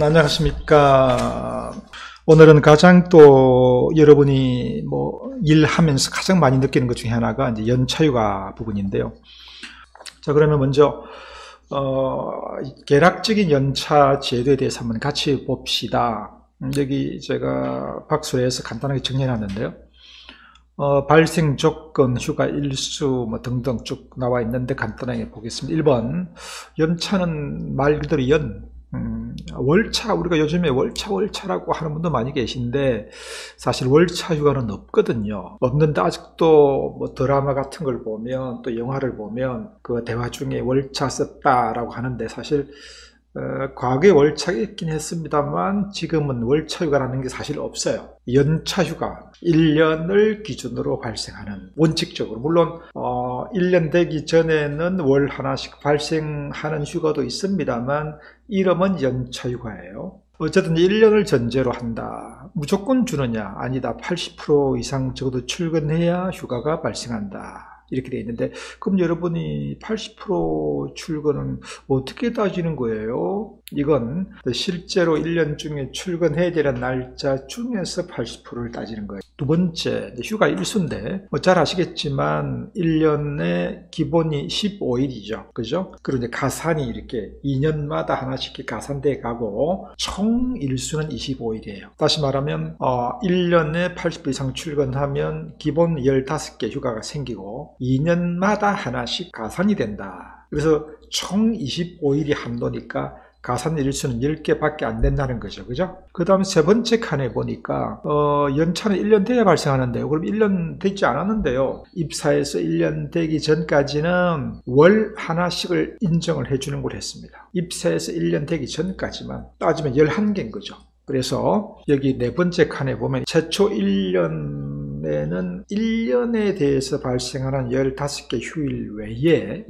안녕하십니까. 오늘은 가장 또 여러분이 일하면서 가장 많이 느끼는 것 중에 하나가 이제 연차휴가 부분인데요. 자, 그러면 먼저 계략적인 연차 제도에 대해서 한번 같이 봅시다. 여기 제가 박스로 해서 간단하게 정리해 놨는데요. 발생 조건, 휴가 일수 등등 쭉 나와 있는데 간단하게 보겠습니다. 1번, 연차는 말 그대로 월차, 우리가 요즘에 월차라고 하는 분도 많이 계신데 사실 월차 휴가는 없거든요. 없는데 아직도 드라마 같은 걸 보면 또 영화를 보면 그 대화 중에 월차 썼다라고 하는데 사실 과거에 월차가 있긴 했습니다만 지금은 월차 휴가라는 게 사실 없어요. 연차 휴가 1년을 기준으로 발생하는, 원칙적으로 물론 1년 되기 전에는 월 하나씩 발생하는 휴가도 있습니다만 이름은 연차 휴가예요. 어쨌든 1년을 전제로 한다. 무조건 주느냐? 아니다. 80% 이상 적어도 출근해야 휴가가 발생한다. 이렇게 되어 있는데, 그럼 여러분이 80% 출근은 어떻게 따지는 거예요? 이건 실제로 1년 중에 출근해야 되는 날짜 중에서 80%를 따지는 거예요. 두 번째, 휴가 일수인데 잘 아시겠지만 1년에 기본이 15일이죠. 그죠? 그리고 이제 가산이 이렇게 2년마다 하나씩 가산돼 가고 총 일수는 25일이에요. 다시 말하면 1년에 80일 이상 출근하면 기본 15개 휴가가 생기고 2년마다 하나씩 가산이 된다. 그래서 총 25일이 한도니까 가산 일수는 10개밖에 안 된다는 거죠. 그죠? 그 다음 세 번째 칸에 보니까 연차는 1년 돼야 발생하는데요. 그럼 1년 되지 않았는데요. 입사해서 1년 되기 전까지는 월 하나씩을 인정을 해주는 걸 했습니다. 입사해서 1년 되기 전까지만 따지면 11개인 거죠. 그래서 여기 네 번째 칸에 보면 최초 1년에는 1년에 대해서 발생하는 15개 휴일 외에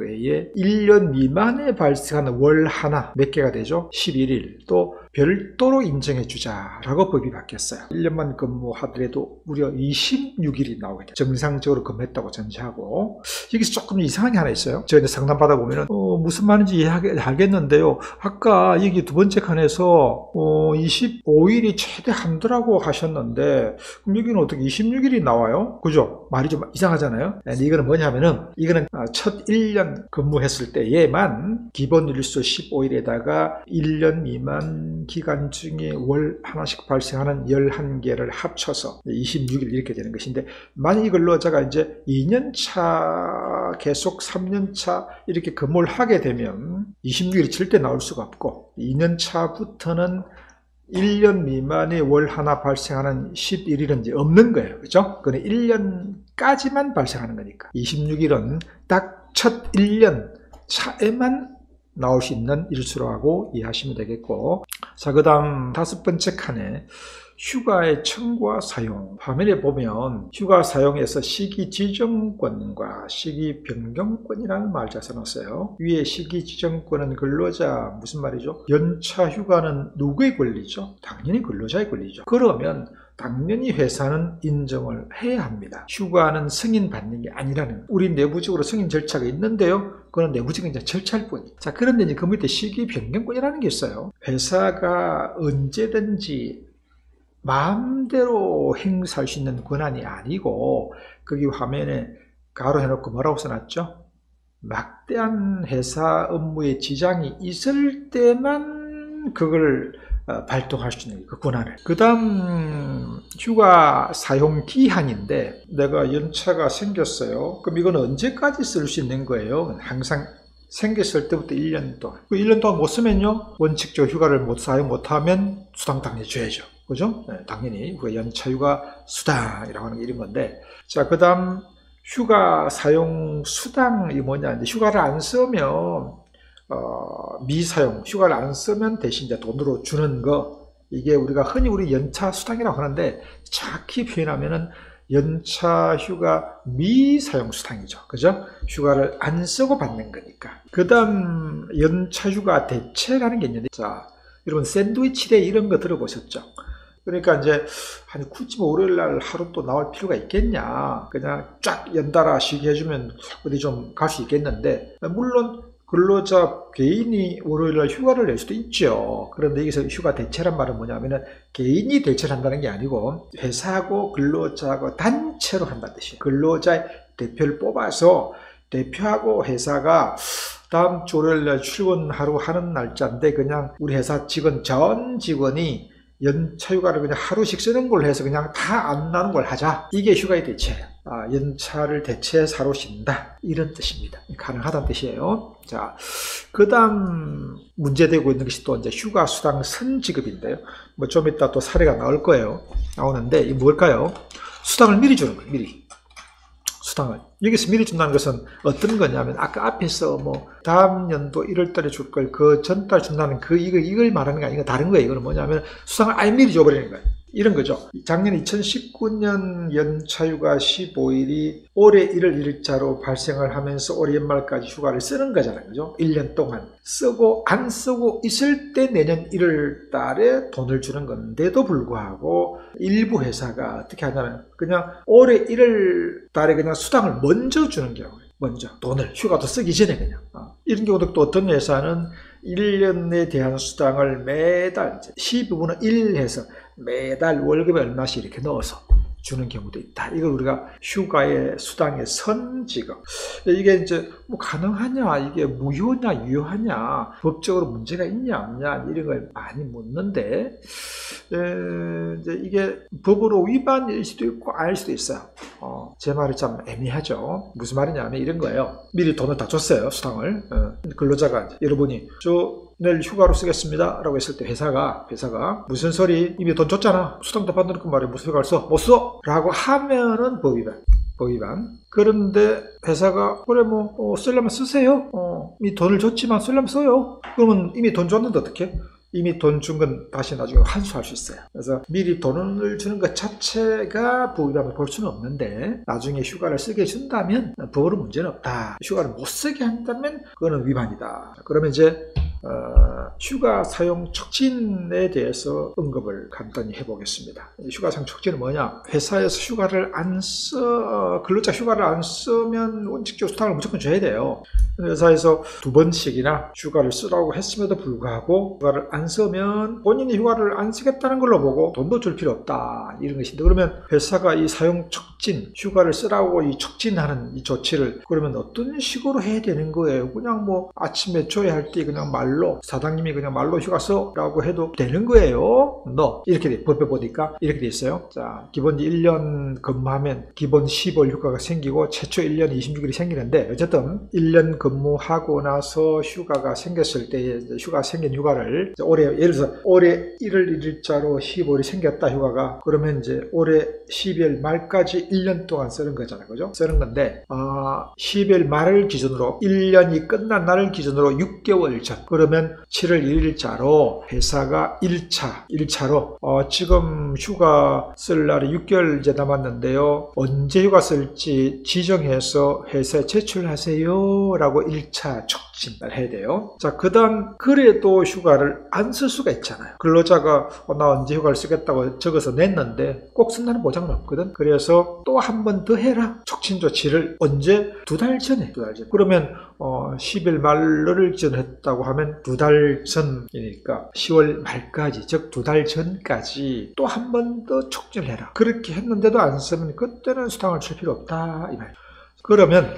1년 미만에 발생하는 월 하나 몇 개가 되죠? 11일 또 별도로 인정해 주자라고 법이 바뀌었어요. 1년만 근무하더라도 무려 26일이 나오게 돼요. 정상적으로 근무했다고 전제하고. 여기서 조금 이상한 게 하나 있어요. 제가 이제 상담 받아보면은 무슨 말인지 알겠는데요. 아까 여기 두 번째 칸에서 25일이 최대 한도라고 하셨는데 그럼 여기는 어떻게 26일이 나와요? 그죠? 말이 좀 이상하잖아요. 이거는 뭐냐면은 이거는 첫 1년 근무했을 때에만 기본 일수 15일에다가 1년 미만 기간 중에 월 하나씩 발생하는 11개를 합쳐서 26일 이렇게 되는 것인데, 만약 이걸 넣어다가 이제 2년차 계속 3년차 이렇게 근무를 하게 되면 26일이 절대 나올 수가 없고, 2년차부터는 1년 미만의 월 하나 발생하는 11일은 이제 없는 거예요. 그죠? 그건 1년까지만 발생하는 거니까 26일은 딱 첫 1년 차에만 나올 수 있는 일수로 하고 이해하시면 되겠고, 자, 그 다음 다섯 번째 칸에 휴가의 청구와 사용. 화면에 보면 휴가 사용에서 시기 지정권과 시기 변경권이라는 말자 써놨어요. 위에 시기 지정권은 근로자, 무슨 말이죠? 연차 휴가는 누구의 권리죠? 당연히 근로자의 권리죠. 그러면 당연히 회사는 인정을 해야 합니다. 휴가는 승인받는 게 아니라는, 우리 내부적으로 승인 절차가 있는데요. 그건 내부적인 절차일 뿐이에요. 자, 그런데 이제 그 밑에 시기 변경권이라는 게 있어요. 회사가 언제든지 마음대로 행사할 수 있는 권한이 아니고, 거기 화면에 가로 해놓고 뭐라고 써놨죠? 막대한 회사 업무에 지장이 있을 때만 그걸 발동할 수 있는 그 권한을. 그 다음 휴가 사용 기한인데, 내가 연차가 생겼어요. 그럼 이건 언제까지 쓸 수 있는 거예요? 항상 생겼을 때부터 1년 동안. 그 1년 동안 못 쓰면요, 원칙적으로 휴가를 사용 못하면 수당 당연히 줘야죠. 그죠? 네, 당연히 연차 휴가 수당이라고 하는 게 이런 건데, 자, 그 다음 휴가 사용 수당이 뭐냐? 이제 휴가를 안 쓰면 미사용, 휴가를 안 쓰면 대신 이제 돈으로 주는 거, 이게 우리가 흔히 우리 연차 수당이라고 하는데 정확히 표현하면은 연차 휴가 미사용 수당이죠. 그죠? 휴가를 안 쓰고 받는 거니까. 그 다음 연차 휴가 대체라는 게 있는데, 자, 여러분 샌드위치 데이 이런 거 들어보셨죠? 그러니까 이제 굳이 월요일 날 하루 또 나올 필요가 있겠냐? 그냥 쫙 연달아 쉬게 해주면 어디 좀 갈 수 있겠는데, 물론 근로자 개인이 월요일날 휴가를 낼 수도 있죠. 그런데 여기서 휴가 대체란 말은 뭐냐면은 개인이 대체를 한다는 게 아니고 회사하고 근로자하고 단체로 한다는 뜻이에요. 근로자의 대표를 뽑아서 대표하고 회사가 다음 주 월요일날 출근하러 하는 날짜인데 그냥 우리 회사 직원 전 직원이 연차 휴가를 그냥 하루씩 쓰는 걸로 해서 그냥 다 안 나는 걸 하자. 이게 휴가의 대체예요. 연차를 대체해서 하루 쉰다. 이런 뜻입니다. 가능하다는 뜻이에요. 자, 그 다음 문제되고 있는 것이 또 이제 휴가 수당 선지급인데요. 뭐 좀 이따 또 사례가 나올 거예요. 나오는데, 이게 뭘까요? 수당을 미리 주는 거예요. 미리. 수당을. 여기서 미리 준다는 것은 어떤 거냐면, 아까 앞에서 뭐, 다음 연도 1월 달에 줄 걸 그 전달 준다는 이걸 말하는 게 아니고 다른 거예요. 이거는 뭐냐면, 수당을 아예 미리 줘버리는 거예요. 이런 거죠. 작년 2019년 연차휴가 15일이 올해 1월 1일자로 발생을 하면서 올해 연말까지 휴가를 쓰는 거잖아요. 그죠? 1년 동안 쓰고 안 쓰고 있을 때 내년 1월 달에 돈을 주는 건데도 불구하고 일부 회사가 어떻게 하냐면 그냥 올해 1월 달에 그냥 수당을 먼저 주는 경우예요. 먼저 돈을 휴가도 쓰기 전에 그냥 이런 경우도 또 어떤 회사는 1년에 대한 수당을 매달 12분의 1 해서 매달 월급에 얼마씩 이렇게 넣어서 주는 경우도 있다. 이걸 우리가 휴가의 수당의 선지급. 이게 이제 뭐 가능하냐, 이게 무효냐, 유효하냐, 법적으로 문제가 있냐, 없냐 이런 걸 많이 묻는데 이제 이게 법으로 위반일 수도 있고 아닐 수도 있어요. 제 말이 참 애매하죠. 무슨 말이냐면 이런 거예요. 미리 돈을 다 줬어요, 수당을. 근로자가 여러분이 내일 휴가로 쓰겠습니다 라고 했을 때 회사가 무슨 소리, 이미 돈 줬잖아, 수당도 받는 그 말에 무슨 휴가를 써? 못 써! 라고 하면은 법위반. 그런데 회사가 그래 뭐 쓰려면 쓰세요. 이미 돈을 줬지만 쓰려면 써요. 그러면 이미 돈 줬는데 어떡해? 이미 돈 준 건 다시 나중에 환수할 수 있어요. 그래서 미리 돈을 주는 것 자체가 법위반을 볼 수는 없는데 나중에 휴가를 쓰게 준다면 법으로 문제는 없다. 휴가를 못 쓰게 한다면 그거는 위반이다. 그러면 이제 휴가 사용 촉진에 대해서 언급을 간단히 해보겠습니다. 휴가 사용 촉진은 뭐냐? 회사에서 휴가를 근로자 휴가를 안 쓰면 원칙적으로 수당을 무조건 줘야 돼요. 회사에서 2번씩이나 휴가를 쓰라고 했음에도 불구하고 휴가를 안 쓰면 본인이 휴가를 안 쓰겠다는 걸로 보고 돈도 줄 필요 없다. 이런 것인데, 그러면 회사가 이 사용 촉진, 휴가를 쓰라고 이 촉진하는 이 조치를 그러면 어떤 식으로 해야 되는 거예요? 그냥 뭐 아침에 줘야 할 때 그냥 말로 사장님이 그냥 말로 휴가 써라고 해도 되는 거예요? 이렇게 돼. 법에 보니까 이렇게 돼 있어요. 자, 기본 1년 근무하면 기본 10월 휴가가 생기고 최초 1년 26일이 생기는데, 어쨌든 1년 근무하고 나서 휴가가 생겼을 때 휴가 생긴 휴가를 올해 예를 들어서 올해 1월 1일자로 15일이 생겼다 휴가가. 그러면 이제 올해 12월 말까지 1년 동안 쓰는 거잖아요. 그죠? 쓰는 건데 12월 말을 기준으로 1년이 끝난 날을 기준으로 6개월 전, 그러면 7월 1일자로 회사가 1차로 지금 휴가 쓸 날이 6개월 이제 남았는데요. 언제 휴가 쓸지 지정해서 회사에 제출하세요 라고 1차 촉진을 해야 돼요. 자, 그 다음 그래도 휴가를 안 쓸 수가 있잖아요. 근로자가 나 언제 휴가를 쓰겠다고 적어서 냈는데 꼭 쓴다는 보장은 없거든. 그래서 또 한 번 더 해라. 촉진 조치를 언제? 2달 전에. 그러면 10일 말을 기준으로 했다고 하면 2달 전이니까 10월 말까지, 즉 2달 전까지 또 한 번 더 촉진을 해라. 그렇게 했는데도 안 쓰면 그때는 수당을 줄 필요 없다 이 말이에요. 그러면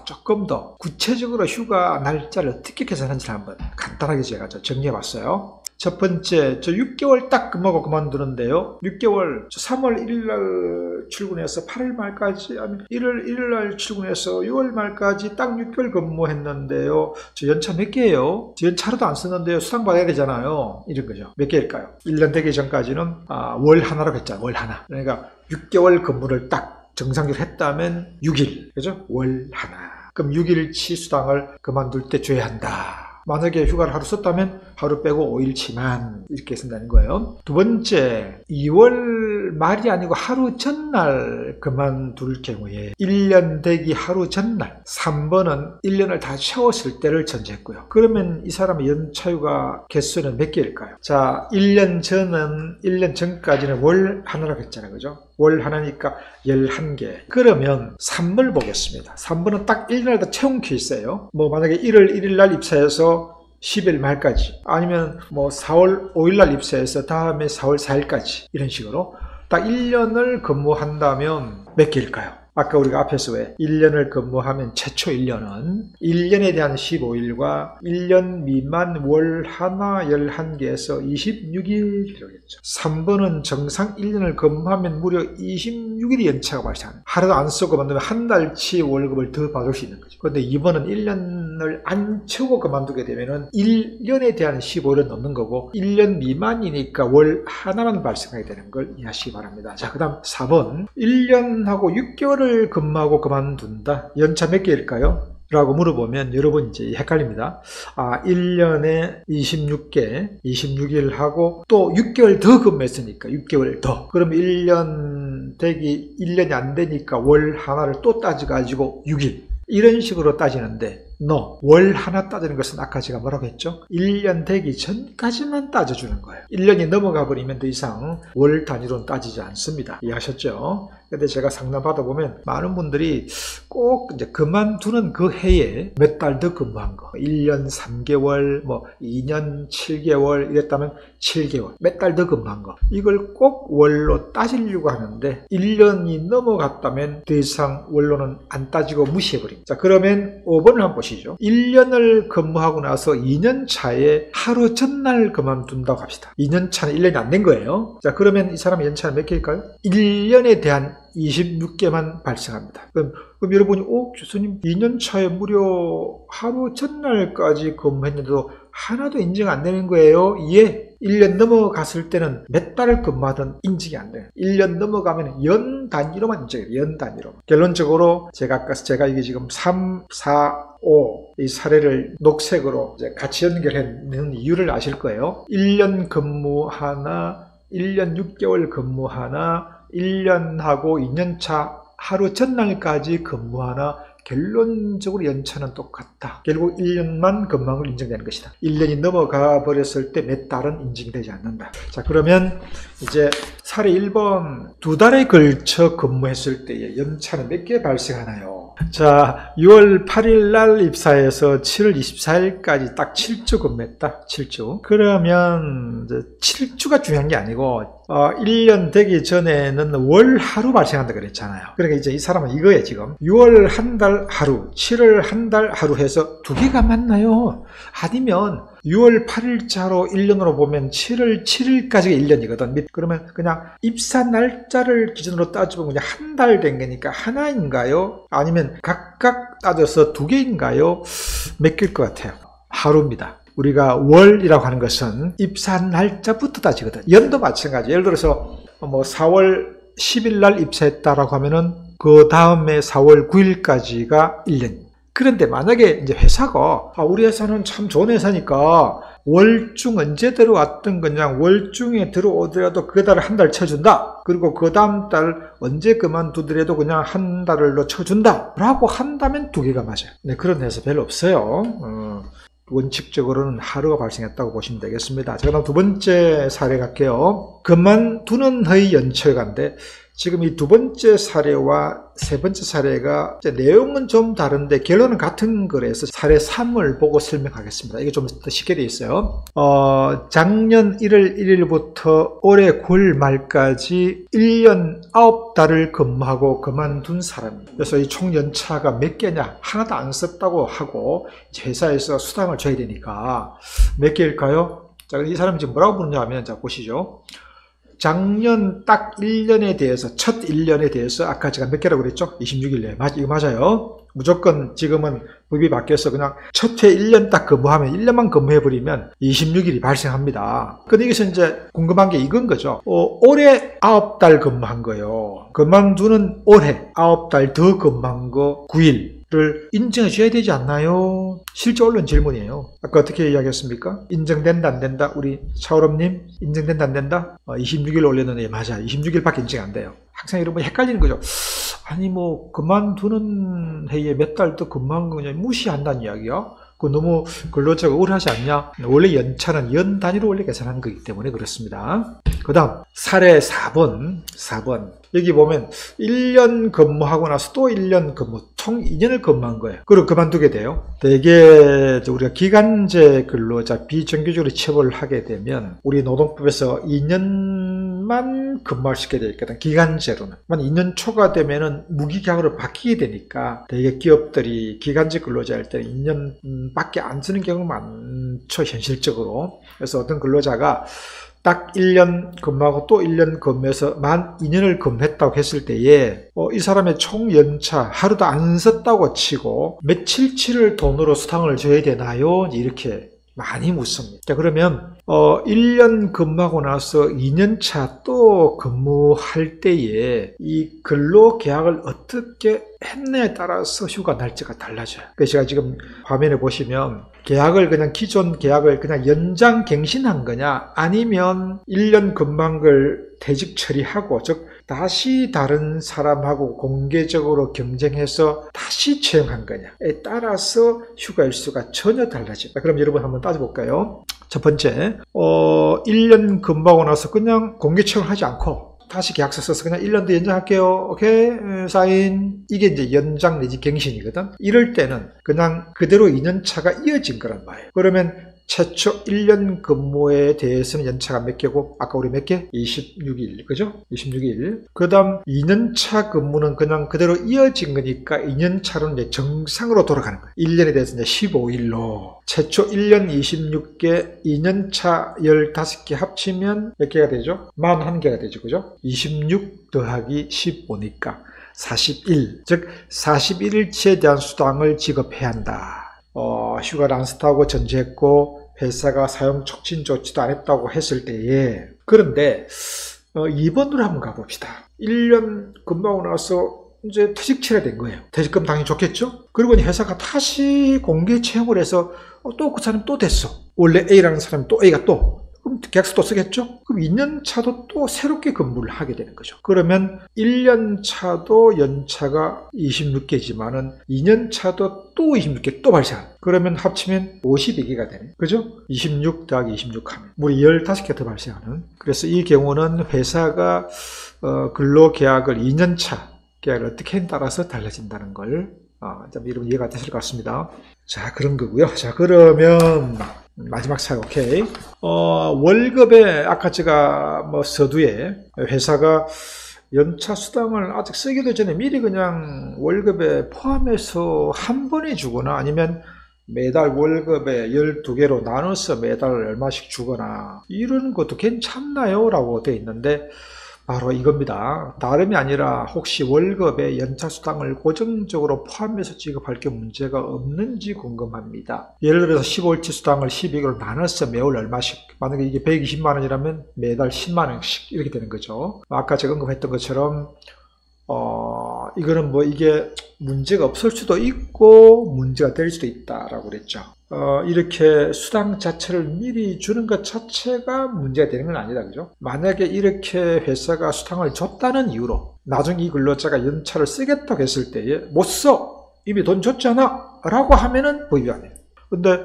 조금 더 구체적으로 휴가 날짜를 어떻게 계산하는지를 한번 간단하게 제가 정리해봤어요. 첫 번째, 6개월 딱 근무하고 그만두는데요. 6개월, 3월 1일날 출근해서 8월 말까지, 아니면 1월 1일날 출근해서 6월 말까지 딱 6개월 근무했는데요. 저 연차 몇 개예요? 저 연차로도 안 썼는데요. 수당 받아야 되잖아요. 이런 거죠. 몇 개일까요? 1년 되기 전까지는 월 하나로 했잖아요. 월 하나. 그러니까 6개월 근무를 딱 정상적으로 했다면 6일. 그죠? 월 하나. 그럼 6일치 수당을 그만둘 때 줘야 한다. 만약에 휴가를 하루 썼다면 하루 빼고 5일치만 이렇게 쓴다는 거예요. 두 번째, 2월 말이 아니고 하루 전날 그만둘 경우에 1년 되기 하루 전날. 3번은 1년을 다 채웠을 때를 전제했고요. 그러면 이 사람의 연차휴가 개수는 몇 개일까요? 자, 1년 전까지는 월 하나라고 했잖아요. 그죠? 월 하나니까 11개. 그러면 3번을 보겠습니다. 3번은 딱 1년을 다 채운 케이스예요. 뭐 만약에 1월 1일 날 입사해서 10일 말까지, 아니면 뭐 4월 5일 날 입사해서 다음에 4월 4일까지, 이런 식으로 딱 1년을 근무한다면 몇 개일까요? 아까 우리가 앞에서 왜 1년을 근무하면 최초 1년은 1년에 대한 15일과 1년 미만 월 하나 11개에서 26일이라고 했죠. 3번은 정상 1년을 근무하면 무려 26일이 연차가 발생하는, 하루도 안 쓰고 만들면 한 달치 월급을 더 받을 수 있는 거죠. 그런데 2번은 1년을 안 채우고 그만두게 되면은 1년에 대한 15일은 넘는 거고 1년 미만이니까 월 하나만 발생하게 되는 걸 이해하시기 바랍니다. 자, 그 다음 4번, 1년하고 6개월을 근무하고 그만둔다. 연차 몇 개일까요? 라고 물어보면 여러분 이제 헷갈립니다. 1년에 26개, 26일 하고 또 6개월 더 근무했으니까 6개월 더. 그럼 1년 되기 1년이 안 되니까 월 하나를 또 따져가지고 6일. 이런 식으로 따지는데 월 하나 따지는 것은 아까 제가 뭐라고 했죠? 1년 되기 전까지만 따져주는 거예요. 1년이 넘어가 버리면 더 이상 월 단위로는 따지지 않습니다. 이해하셨죠? 근데 제가 상담 받아보면 많은 분들이 꼭 이제 그만두는 그 해에 몇 달 더 근무한 거, 1년 3개월, 뭐 2년 7개월 이랬다면 7개월, 몇 달 더 근무한 거, 이걸 꼭 월로 따지려고 하는데 1년이 넘어갔다면 더 이상 월로는 안 따지고 무시해버립니다. 자, 그러면 5번을 한번 보시죠. 1년을 근무하고 나서 2년 차에 하루 전날 그만둔다고 합시다. 2년 차는 1년이 안 된 거예요. 자, 그러면 이 사람의 연차는 몇 개일까요? 1년에 대한 26개만 발생합니다. 그럼 여러분이 교수님 2년 차에 무려 하루 전날까지 근무했는데도 하나도 인증 안 되는 거예요? 예. 1년 넘어갔을 때는 몇 달을 근무하든 인증이 안 돼요. 1년 넘어가면 연 단위로만 인증해요. 연 단위로. 결론적으로 제가 이게 지금 3, 4, 5 이 사례를 녹색으로 이제 같이 연결했는 이유를 아실 거예요. 1년 근무 하나, 1년 6개월 근무 하나, 1년하고 2년차 하루 전날까지 근무하나, 결론적으로 연차는 똑같다. 결국 1년만 근무한 걸 인정되는 것이다. 1년이 넘어가 버렸을 때 몇 달은 인정이 되지 않는다. 자, 그러면 이제 사례 1번, 2달에 걸쳐 근무했을 때의 연차는 몇 개 발생하나요? 자, 6월 8일 날 입사해서 7월 24일까지 딱 7주 근무했다. 7주. 그러면 이제 7주가 중요한 게 아니고 1년 되기 전에는 월 하루 발생한다 그랬잖아요. 그러니까 이제 이 사람은 이거예요. 지금 6월 한 달 하루, 7월 한 달 하루 해서 두 개가 맞나요? 아니면 6월 8일자로 1년으로 보면 7월 7일까지가 1년이거든. 그러면 그냥 입사 날짜를 기준으로 따지면 그냥 한 달 된 거니까 하나인가요? 아니면 각각 따져서 두 개인가요? 몇 개일 것 같아요? 하루입니다. 우리가 월이라고 하는 것은 입사 날짜부터 따지거든. 연도 마찬가지. 예를 들어서 뭐 4월 10일 날 입사했다라고 하면은 그 다음에 4월 9일까지가 1년. 그런데 만약에 이제 회사가 우리 회사는 참 좋은 회사니까 월중 언제 들어왔던 그냥 월중에 들어오더라도 그 달을 한 달 쳐준다. 그리고 그 다음 달 언제 그만두더라도 그냥 한 달을 쳐준다 라고 한다면 두 개가 맞아요. 네, 그런 회사 별로 없어요. 원칙적으로는 하루가 발생했다고 보시면 되겠습니다. 자, 그다음 두 번째 사례 갈게요. 그만두는 해의 연차휴가인데 지금 이 두 번째 사례와 세 번째 사례가 내용은 좀 다른데 결론은 같은 거라서 사례 3을 보고 설명하겠습니다. 이게 좀 더 쉽게 되어 있어요. 작년 1월 1일부터 올해 9월 말까지 1년 9달을 근무하고 그만둔 사람. 그래서 이 총 연차가 몇 개냐? 하나도 안 썼다고 하고 회사에서 수당을 줘야 되니까 몇 개일까요? 자, 이 사람이 지금 뭐라고 부르냐 하면, 자, 보시죠. 작년 딱 1년에 대해서, 첫 1년에 대해서 아까 제가 몇 개라고 그랬죠? 26일에. 이거 맞아요. 무조건 지금은 법이 바뀌어서 그냥 첫 해 1년 딱 근무하면 1년만 근무해버리면 26일이 발생합니다. 근데 여기서 이제 궁금한 게 이건 거죠. 올해 9달 근무한 거요. 그만두는 올해 9달 더 근무한 거 9일. 인정해 줘야 되지 않나요? 실제 언론 질문이에요. 아까 어떻게 이야기했습니까? 인정된다 안 된다? 우리 차오름님 인정된다 안 된다? 26일 올렸는데 맞아, 26일밖에 인정 안 돼요. 항상 이런 거 헷갈리는 거죠. 아니 뭐 그만두는 해에 몇 달 더 근무한 거 그냥 무시한다는 이야기야? 그 너무 근로자가 억울하지 않냐? 원래 연차는 연 단위로 원래 계산하는 거기 때문에 그렇습니다. 그 다음 사례 4번 여기 보면 1년 근무하고 나서 또 1년 근무, 총 2년을 근무한 거예요. 그리고 그만두게 돼요. 대개 우리가 기간제 근로자 비정규직으로 취업을 하게 되면 우리 노동법에서 2년만 근무할 수 있게 되어 있거든. 기간제로는. 2년 초가 되면은 무기계약으로 바뀌게 되니까 대개 기업들이 기간제 근로자일 때는 2년 밖에 안 쓰는 경우가 많죠, 현실적으로. 그래서 어떤 근로자가 딱 1년 근무하고 또 1년 근무해서 만 2년을 근무했다고 했을 때에 이 사람의 총 연차 하루도 안 썼다고 치고 며칠치를 돈으로 수당을 줘야 되나요? 이렇게 많이 묻습니다. 자, 그러면 1년 근무하고 나서 2년차 또 근무할 때에 이 근로계약을 어떻게 했냐에 따라서 휴가 날짜가 달라져요. 그래서 제가 지금 화면에 보시면 계약을 그냥 기존 계약을 그냥 연장 갱신한 거냐 아니면 1년 근무한 걸 퇴직 처리하고 즉 다시 다른 사람하고 공개적으로 경쟁해서 다시 채용한 거냐에 따라서 휴가 일수가 전혀 달라집니다. 그럼 여러분 한번 따져볼까요? 첫 번째 1년 근무하고 나서 그냥 공개 채용을 하지 않고 다시 계약서 써서 그냥 1년 더 연장할게요. 오케이 사인. 이게 이제 연장 내지 갱신이거든. 이럴 때는 그냥 그대로 2년차가 이어진 거란 말이에요. 그러면 최초 1년 근무에 대해서는 연차가 몇 개고 아까 우리 몇 개? 26일 그죠? 26일. 그 다음 2년차 근무는 그냥 그대로 이어진 거니까 2년차로는 이제 정상으로 돌아가는 거예요. 1년에 대해서 이제 15일로 최초 1년 26개 2년차 15개 합치면 몇 개가 되죠? 41개가 되죠. 그죠? 26 더하기 15니까 41, 즉 41일치에 대한 수당을 지급해야 한다. 휴가를 안 썼다고 전제했고 회사가 사용 촉진 조치도 안 했다고 했을 때에 그런데 2번으로 한번 가봅시다. 1년 근무하고 나서 이제 퇴직처리가 된 거예요. 퇴직금 당연히 좋겠죠? 그리고 회사가 다시 공개 채용을 해서 또 그 사람이 또 됐어. 원래 A라는 사람이 또 A가 또 그럼 계약서 또 쓰겠죠? 그럼 2년 차도 또 새롭게 근무를 하게 되는 거죠. 그러면 1년 차도 연차가 26개지만은 2년 차도 또 26개 또 발생하는. 그러면 합치면 52개가 되네. 그죠? 26 더하기 26 하면 무려 15개 더 발생하는. 그래서 이 경우는 회사가 근로계약을 2년 차 계약을 어떻게 했냐에 따라서 달라진다는 걸 좀 여러분 이해가 되실 것 같습니다. 자, 그런 거고요. 자, 그러면 마지막 사례, 오케이. 월급에, 아까 제가 서두에 회사가 연차 수당을 아직 쓰기도 전에 미리 그냥 월급에 포함해서 한 번에 주거나 아니면 매달 월급에 12개로 나눠서 매달 얼마씩 주거나 이런 것도 괜찮나요? 라고 되어 있는데 바로 이겁니다. 다름이 아니라 혹시 월급에 연차수당을 고정적으로 포함해서 지급할 게 문제가 없는지 궁금합니다. 예를 들어서 15일치 수당을 12개로 나눠서 매월 얼마씩, 만약에 이게 120만 원이라면 매달 10만 원씩 이렇게 되는 거죠. 아까 제가 언급했던 것처럼 이거는 뭐 이게 문제가 없을 수도 있고 문제가 될 수도 있다라고 그랬죠. 이렇게 수당 자체를 미리 주는 것 자체가 문제가 되는 건 아니다. 그죠? 만약에 이렇게 회사가 수당을 줬다는 이유로 나중에 이 근로자가 연차를 쓰겠다고 했을 때에 못 써! 이미 돈 줬잖아! 라고 하면은 보입이 근데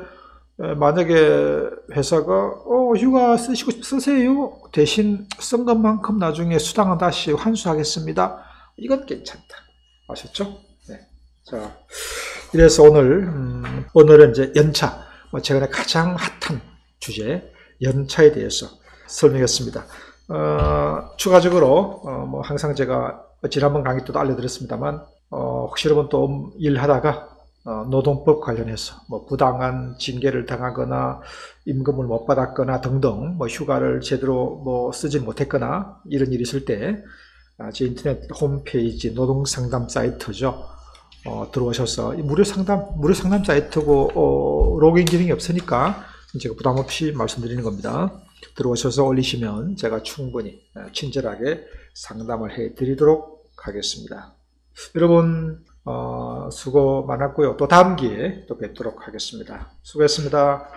만약에 회사가 휴가 쓰시고 쓰세요. 대신 쓴 것만큼 나중에 수당은 다시 환수하겠습니다. 이건 괜찮다. 아셨죠? 네. 자, 이래서 오늘은 이제 연차, 최근에 가장 핫한 주제, 연차에 대해서 설명했습니다. 추가적으로, 항상 제가 지난번 강의 때도 알려드렸습니다만, 혹시 여러분 또 일하다가, 노동법 관련해서, 부당한 징계를 당하거나, 임금을 못 받았거나 등등, 휴가를 제대로 쓰지 못했거나, 이런 일이 있을 때, 제 인터넷 홈페이지 노동상담 사이트죠. 들어오셔서 무료 상담 사이트고 로그인 기능이 없으니까 제가 부담 없이 말씀드리는 겁니다. 들어오셔서 올리시면 제가 충분히 친절하게 상담을 해 드리도록 하겠습니다. 여러분 수고 많았고요. 또 다음 기회에 또 뵙도록 하겠습니다. 수고했습니다.